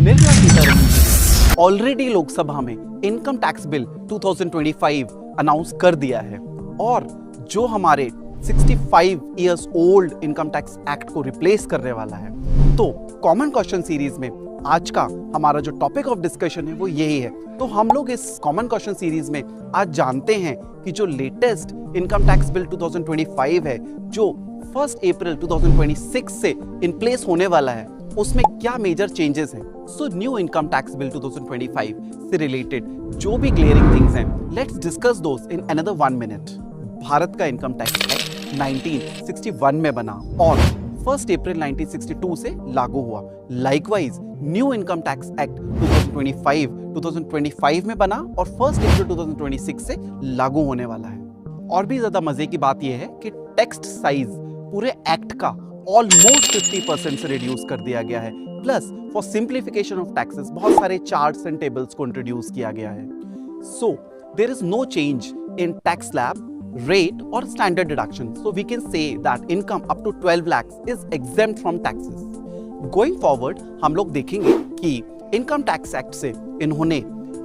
Nirmala Sitharaman already Lok Sabha में income tax bill 2025 announce कर दिया है और जो हमारे 65 years old income tax act को रिप्लेस करने वाला है। तो कॉमन क्वेश्चन सीरीज में आज का हमारा जो टॉपिक ऑफ डिस्कशन है वो यही है। तो हम लोग इस कॉमन क्वेश्चन सीरीज में आज जानते हैं कि जो लेटेस्ट इनकम टैक्स बिल 2025 है जो 1 अप्रैल 2026 से इन प्लेस होने वाला है उसमें क्या मेजर चेंजेस हैं। So new income tax bill 2025 से रिलेटेड जो भी क्लियरिंग थिंग्स हैं, let's discuss those in another 1 minute. Bharat का इनकम टैक्स एक्ट 1961 में बना और 1 अप्रैल 1962 से लागू हुआ। Likewise new income tax act 2025 में बना और 1 अप्रैल 2026 से लागू होने वाला है। और भी ज्यादा मजे की बात यह है कि टेक्स्ट साइज पूरे एक्ट का ऑलमोस्ट 50% से रिड्यूस कर दिया गया है। Plus for simplification of taxes बहुत सारे चार्ट्स एंड टेबल्स को इंट्रोड्यूस किया गया है। So there is no change in tax slab, rate or standard deduction. So we can say that income up to 12 lakhs is exempt from taxes. Going forward, हम लोग देखेंगे कि income tax act से इन्होंने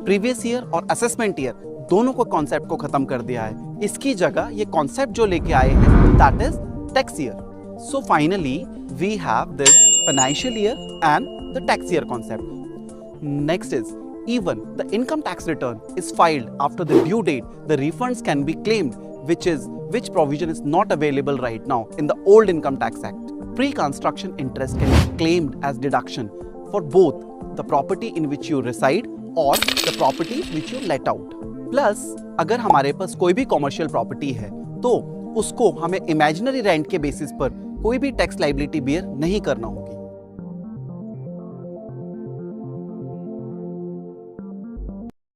previous year और assessment year दोनों को concept को खत्म कर दिया है। इसकी जगह ये कॉन्सेप्ट जो लेके आए हैं that is tax year. So finally we have this financial year and the tax year concept. Next is even the income tax return is filed after the due date, the refunds can be claimed, which provision is not available right now in the old income tax act. Pre-construction interest can be claimed as deduction for both the property in which you reside or the property which you let out. Plus अगर हमारे पास कोई भी commercial property है तो उसको हमें imaginary rent के basis पर कोई भी tax liability bear नहीं करना होगा।